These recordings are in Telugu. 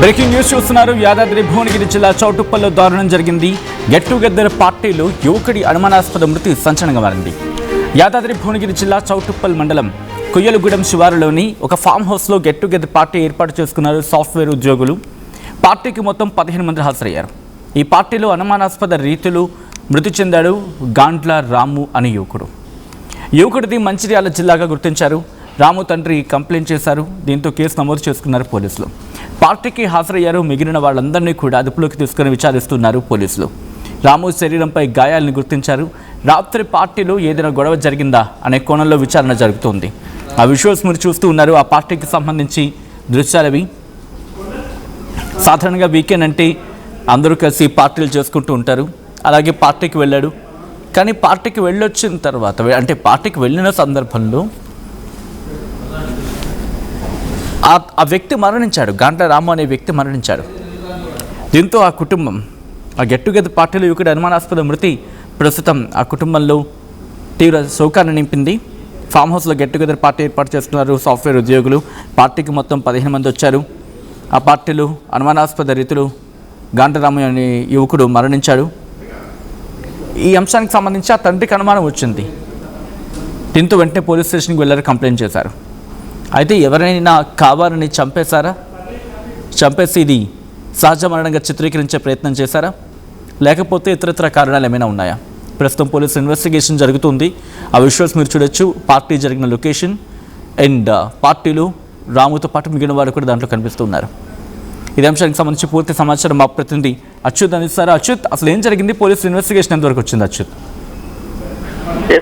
బ్రేకింగ్ న్యూస్ చూస్తున్నారు. యాదాద్రి భువనగిరి జిల్లా చౌటుప్పల్లో దారుణం జరిగింది. గెట్ టుగెదర్ పార్టీలో యువకుడి అనుమానాస్పద మృతి సంచలనంగా మారింది. యాదాద్రి భువనగిరి జిల్లా చౌటుప్పల్ మండలం కొయ్యలగూడెం శివారులోని ఒక ఫామ్ హౌస్లో గెట్ టుగెదర్ పార్టీ ఏర్పాటు చేసుకున్నారు సాఫ్ట్వేర్ ఉద్యోగులు. పార్టీకి మొత్తం 15 మంది హాజరయ్యారు. ఈ పార్టీలో అనుమానాస్పద రీతిలో మృతి చెందాడు గాండ్ల రాము అనే యువకుడిది మంచిర్యాల జిల్లాగా గుర్తించారు. రాము తండ్రి కంప్లైంట్ చేశారు. దీంతో కేసు నమోదు చేసుకున్నారు పోలీసులు. పార్టీకి హాజరయ్యారు. మిగిలిన వాళ్ళందరినీ కూడా అదుపులోకి తీసుకుని విచారిస్తున్నారు పోలీసులు. రాము శరీరంపై గాయాలను గుర్తించారు. రాత్రి పార్టీలో ఏదైనా గొడవ జరిగిందా అనే కోణంలో విచారణ జరుగుతోంది. ఆ విజువల్స్ మీరు చూస్తూ ఉన్నారు. ఆ పార్టీకి సంబంధించి దృశ్యాలవి. సాధారణంగా వీకెండ్ అంటే అందరూ కలిసి పార్టీలు చేసుకుంటూ ఉంటారు. అలాగే పార్టీకి వెళ్ళాడు. కానీ పార్టీకి వెళ్ళొచ్చిన తర్వాత అంటే పార్టీకి వెళ్ళిన సందర్భంలో ఆ వ్యక్తి మరణించాడు. గాండ్ల రాము అనే వ్యక్తి మరణించాడు. దీంతో ఆ కుటుంబం ఆ గెట్ టుగెదర్ పార్టీలో యువకుడి అనుమానాస్పద మృతి ప్రస్తుతం ఆ కుటుంబంలో తీవ్ర శోకాన్ని నింపింది. ఫామ్ హౌస్లో గెట్ టుగెదర్ పార్టీ ఏర్పాటు చేస్తున్నారు సాఫ్ట్వేర్ ఉద్యోగులు. పార్టీకి మొత్తం 15 మంది వచ్చారు. ఆ పార్టీలో అనుమానాస్పద రీతిలో గాండ్ల రాము అనే యువకుడు మరణించాడు. ఈ అంశానికి సంబంధించి ఆ తండ్రికి అనుమానం వచ్చింది. దీంతో వెంటనే పోలీస్ స్టేషన్కి వెళ్ళారు, కంప్లైంట్ చేశారు. అయితే ఎవరైనా కావాలని చంపేసి ఇది సహజ మరణంగా చిత్రీకరించే ప్రయత్నం చేశారా, లేకపోతే ఇతరత్ర కారణాలు ఏమైనా ఉన్నాయా? ప్రస్తుతం పోలీసు ఇన్వెస్టిగేషన్ జరుగుతుంది. ఆ విజువల్స్ మీరు చూడొచ్చు. పార్టీ జరిగిన లొకేషన్ అండ్ పార్టీలో రాముతో పాటు మిగిలిన వారు కూడా దాంట్లో కనిపిస్తున్నారు. ఇదే అంశానికి సంబంధించి పూర్తి సమాచారం మా ప్రతినిధి అచ్యుత్ అందిస్తారు. అచ్యుత్, అసలు ఏం జరిగింది? పోలీసు ఇన్వెస్టిగేషన్ ఎంతవరకు వచ్చింది అచ్యుత్?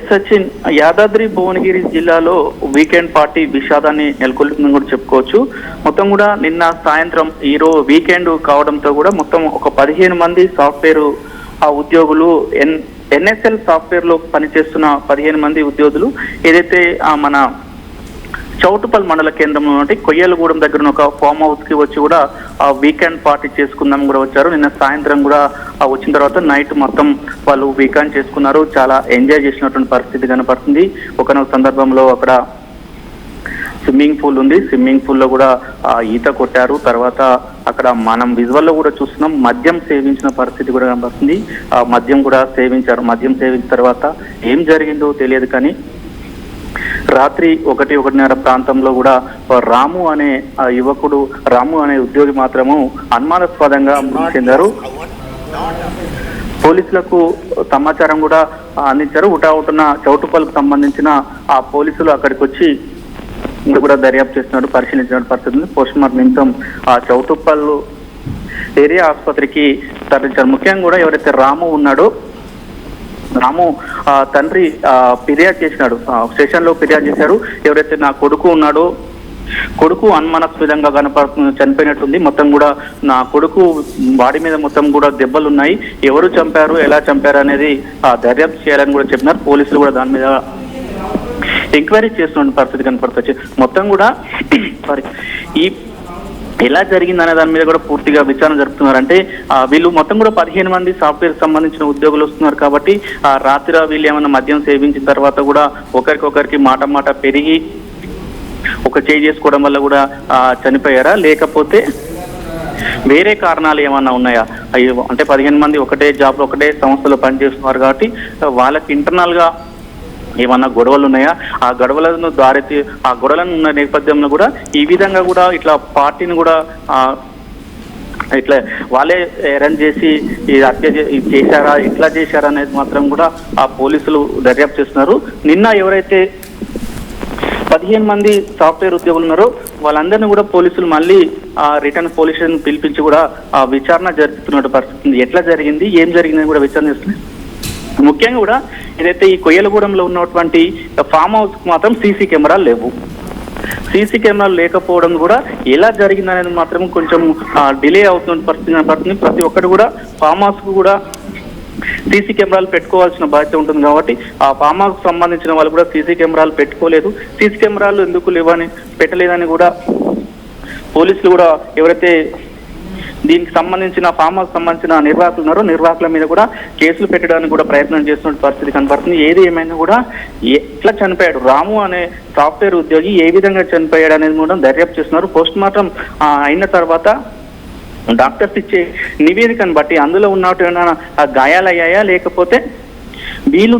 సచిన్, యాదాద్రి భువనగిరి జిల్లాలో వీకెండ్ పార్టీ విషాదాన్ని నెలకొల్పుతుందని కూడా చెప్పుకోవచ్చు. మొత్తం కూడా నిన్న సాయంత్రం ఈరోజు వీకెండ్ కావడంతో కూడా మొత్తం ఒక 15 మంది సాఫ్ట్వేర్ ఉద్యోగులు ఎన్ఎస్ఎల్ సాఫ్ట్వేర్ లో పనిచేస్తున్న 15 మంది ఉద్యోగులు ఏదైతే మన చౌటుపల్ మండల కేంద్రంలో కొయ్యలగూడెం దగ్గర ఒక ఫామ్ హౌస్ కి వచ్చి కూడా వీకెండ్ పార్టీ చేసుకుందాం కూడా వచ్చారు. నిన్న సాయంత్రం కూడా వచ్చిన తర్వాత నైట్ మొత్తం వాళ్ళు వీకెండ్ చేసుకున్నారు. చాలా ఎంజాయ్ చేసినటువంటి పరిస్థితి కనపడుతుంది. ఒకనొక సందర్భంలో అక్కడ స్విమ్మింగ్ పూల్ ఉంది. స్విమ్మింగ్ పూల్ లో కూడా ఈత కొట్టారు. తర్వాత అక్కడ మనం విజువల్ లో కూడా చూస్తున్నాం, మద్యం సేవించిన పరిస్థితి కూడా కనపడుతుంది. మద్యం కూడా సేవించారు. మద్యం సేవించిన తర్వాత ఏం జరిగిందో తెలియదు, కానీ రాత్రి 1-1:30 ప్రాంతంలో కూడా రాము అనే యువకుడు, రాము అనే ఉద్యోగి మాత్రము అనుమానాస్పదంగా మృతి చెందారు. పోలీసులకు సమాచారం కూడా అందించారు. హుటాహుటిన చౌటుపల్లికి సంబంధించిన ఆ పోలీసులు అక్కడికి వచ్చి కూడా దర్యాప్తు చేస్తున్నారు, పరిశీలించిన పరిస్థితి. పోస్ట్ మార్టం నిమిత్తం ఆ చౌటుపల్ ఏరియా ఆసుపత్రికి తరలించారు. ముఖ్యంగా కూడా ఎవరైతే రాము ఉన్నాడో, రాము తండ్రి ఫిర్యాదు చేసినాడు, స్టేషన్ లో ఫిర్యాదు చేశారు. ఎవరైతే నా కొడుకు ఉన్నాడో, కొడుకు అనుమానాస్పదంగా చనిపోయినట్టుంది. మొత్తం కూడా నా కొడుకు బాడీ మీద మొత్తం కూడా దెబ్బలు ఉన్నాయి. ఎవరు చంపారు, ఎలా చంపారు అనేది దర్యాప్తు చేయాలని కూడా చెప్పినారు. పోలీసులు కూడా దాని మీద ఎంక్వైరీ చేస్తున్న పరిస్థితి కనపడుతుంది. మొత్తం కూడా ఈ ఎలా జరిగింది అనే దాని మీద కూడా పూర్తిగా విచారణ జరుపుతున్నారు. అంటే వీళ్ళు మొత్తం కూడా 15 మంది సాఫ్ట్వేర్ సంబంధించిన ఉద్యోగులు వస్తున్నారు కాబట్టి రాత్రి వీళ్ళు ఏమైనా మద్యం సేవించిన తర్వాత కూడా ఒకరికొకరికి మాట పెరిగి ఒక చేయి చేసుకోవడం వల్ల కూడా చనిపోయారా, లేకపోతే వేరే కారణాలు ఏమన్నా ఉన్నాయా? అంటే 15 మంది ఒకటే జాబ్ లో ఒకటే సంస్థలో పనిచేస్తున్నారు కాబట్టి వాళ్ళకి ఇంటర్నల్ గా ఏమన్నా గొడవలు ఉన్నాయా? ఆ గొడవలను ఆ గొడవలను ఉన్న నేపథ్యంలో కూడా ఈ విధంగా కూడా ఇట్లా పార్టీని కూడా ఇట్లా వాళ్ళే అరేంజ్ చేసి హత్య చేశారా, ఇట్లా చేశారా అనేది మాత్రం కూడా ఆ పోలీసులు దర్యాప్తు చేస్తున్నారు. నిన్న ఎవరైతే 15 మంది సాఫ్ట్వేర్ ఉద్యోగులు ఉన్నారో వాళ్ళందరినీ కూడా పోలీసులు మళ్ళీ రిటర్న్ పోలీస్ స్టేషన్ పిలిపించి కూడా విచారణ జరుపుతున్న పరిస్థితి. ఎట్లా జరిగింది, ఏం జరిగిందని కూడా విచారణ చేస్తున్నారు. ముఖ్యంగా కూడా ఏదైతే ఈ కొయ్యలగూడెంలో ఉన్నటువంటి ఫామ్ హౌస్ కు మాత్రం సీసీ కెమెరాలు లేవు. సీసీ కెమెరాలు లేకపోవడం కూడా ఎలా జరిగింది అనేది మాత్రం కొంచెం డిలే అవుతున్న పరిస్థితి కనపడుతుంది. ప్రతి ఒక్కరు కూడా ఫామ్ హౌస్ కు కూడా సీసీ కెమెరాలు పెట్టుకోవాల్సిన బాధ్యత ఉంటుంది కాబట్టి ఆ ఫామ్ హౌస్ సంబంధించిన వాళ్ళు కూడా సీసీ కెమెరాలు పెట్టుకోలేదు. సీసీ కెమెరాలు ఎందుకు పెట్టలేదని కూడా పోలీసులు కూడా ఎవరైతే దీనికి సంబంధించిన ఫామ్ హౌస్ సంబంధించిన నిర్వాహకులు ఉన్నారో నిర్వాహకుల మీద కూడా కేసులు పెట్టడానికి కూడా ప్రయత్నం చేస్తున్న పరిస్థితి కనపడుతుంది. ఏది ఏమైనా కూడా ఎట్లా చనిపోయాడు రాము అనే సాఫ్ట్వేర్ ఉద్యోగి ఏ విధంగా చనిపోయాడు అనేది కూడా దర్యాప్తు చేస్తున్నారు. పోస్ట్ మార్టం అయిన తర్వాత డాక్టర్స్ ఇచ్చే నివేదికను బట్టి అందులో ఉన్నటువంటి గాయాలయ్యాయా, లేకపోతే వీళ్ళు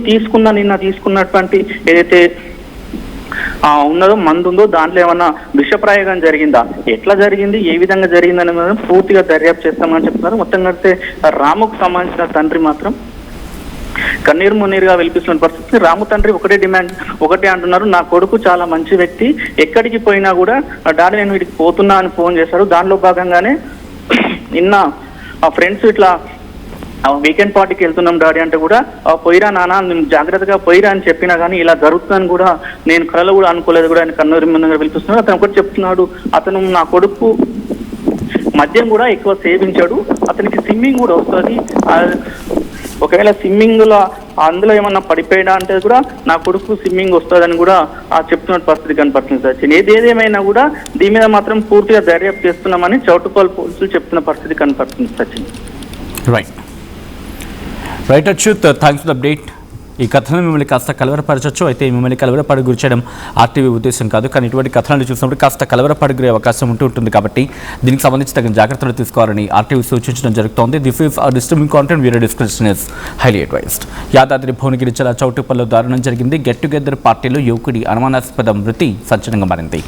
నిన్న తీసుకున్నటువంటి ఏదైతే ఉన్నదో మందు ఉందో దాంట్లో ఏమన్నా విషప్రయోగం జరిగిందా, ఎట్లా జరిగింది, ఏ విధంగా జరిగిందని పూర్తిగా దర్యాప్తు చేస్తామని చెప్తున్నారు. మొత్తం కలిస్తే రాముకు సంబంధించిన తండ్రి మాత్రం కన్నీరు మున్నీరుగా వినిపిస్తున్న పరిస్థితి. రాము తండ్రి ఒకటే అంటున్నారు, నా కొడుకు చాలా మంచి వ్యక్తి, ఎక్కడికి పోయినా కూడా డాడీ నేను వీడికి పోతున్నా అని ఫోన్ చేశారు. దానిలో భాగంగానే నిన్న ఆ ఫ్రెండ్స్ ఇట్లా వీకెండ్ పార్టీకి వెళ్తున్నాం డాడీ అంటే కూడా పోయిరా నాన్న నేను జాగ్రత్తగా పోయిరా అని చెప్పినా కానీ ఇలా జరుగుతుందని కూడా నేను కళలో కూడా అనుకోలేదు కూడా ఆయన కన్నూరి ముందుగా పిలిపిస్తున్నాడు. అతను ఒకటి చెప్తున్నాడు, అతను నా కొడుకు మద్యం కూడా ఎక్కువ సేవించాడు, అతనికి స్విమ్మింగ్ కూడా వస్తుంది, ఒకవేళ స్విమ్మింగ్ లో అందులో ఏమన్నా పడిపోయాడా అంటే కూడా నా కొడుకు స్విమ్మింగ్ వస్తుందని కూడా చెప్తున్న పరిస్థితి కనపడుతుంది సచిన్. ఏదేమైనా కూడా దీని మీద మాత్రం పూర్తిగా దర్యాప్తు చేస్తున్నామని చౌటుప్పల్ పోలీసులు చెప్తున్న పరిస్థితి కనపడుతుంది Sachin. Right Achyut, thanks for the update. ఈ కథనం మిమ్మల్ని కాస్త కలవరపరచవచ్చు, అయితే మిమ్మల్ని కలవరపడి గురి చేయడం ఆర్టీవీ ఉద్దేశం కాదు. కానీ ఇటువంటి కథనాలు చూసినప్పుడు కాస్త కలవరపడి గురే అవకాశం ఉంటుంది కాబట్టి దీనికి సంబంధించి తగిన జాగ్రత్తలు తీసుకోవాలని ఆర్టీవీ సూచించడం జరుగుతోంది. This is a disturbing content, video description is highly advised. Yadadri Bhuvanagiri జిల్లా చౌటుప్పల్లో దారుణం జరిగింది. గెట్ టుగెదర్ పార్టీలో యువకుడి అనుమానాస్పద మృతి సంచలనంగా మారింది.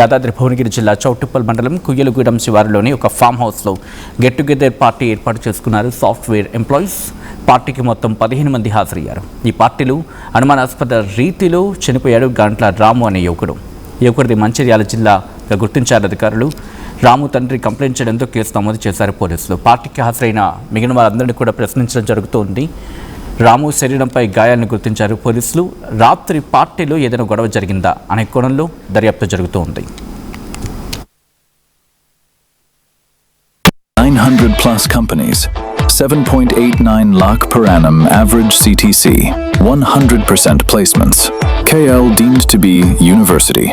యాదాద్రి భువనగిరి జిల్లా చౌటుప్పల్ మండలం కుయ్యలగూడెం శివారులోని ఒక ఫామ్ హౌస్లో గెట్ టుగెదర్ పార్టీ ఏర్పాటు చేసుకున్నారు సాఫ్ట్వేర్ ఎంప్లాయీస్. పార్టీకి మొత్తం 15 మంది హాజరయ్యారు. ఈ పార్టీలో అనుమానాస్పద రీతిలో చనిపోయాడు గంట్ల రాము అనే యువకుడిది మంచిర్యాల జిల్లాగా గుర్తించారు అధికారులు. రాము తండ్రి కంప్లైంట్ చేయడంతో కేసు నమోదు చేశారు పోలీసులు. పార్టీకి హాజరైన మిగిలిన వారందరినీ కూడా ప్రశ్నించడం జరుగుతోంది. రాము శరీరంపై గాయాలను గుర్తించారు పోలీసులు. రాత్రి పార్టీలో ఏదైనా గొడవ జరిగిందా అనే కోణంలో దర్యాప్తు జరుగుతోంది. 900 plus companies, 7.89 lakh per annum average CTC, 100% placements. KL deemed to be university.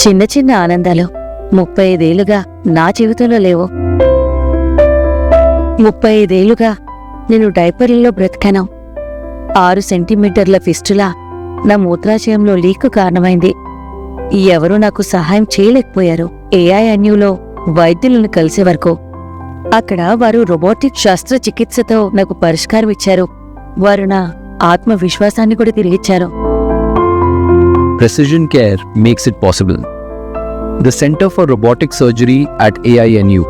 చిన్న చిన్న ఆనందాలు 35 ఏళ్లుగా నా జీవితంలో లేవు. 35 ఏళ్లుగా నేను డైపర్లలో బ్రతికాను. 6 సెంటీమీటర్ల ఫిస్టులా నా మూత్రాశయంలో లీకు కారణమైంది. ఎవరూ నాకు సహాయం చేయలేకపోయారు. AINUలో వైద్యులను కలిసే వరకు అక్కడ వారు రోబోటిక్ శస్త్రచికిత్సతో నాకు పరిష్కారం ఇచ్చారు. వారు నా ఆత్మవిశ్వాసాన్ని కూడా తిరిగిచ్చారు. Precision care makes it possible. The Center for Robotic Surgery at AINU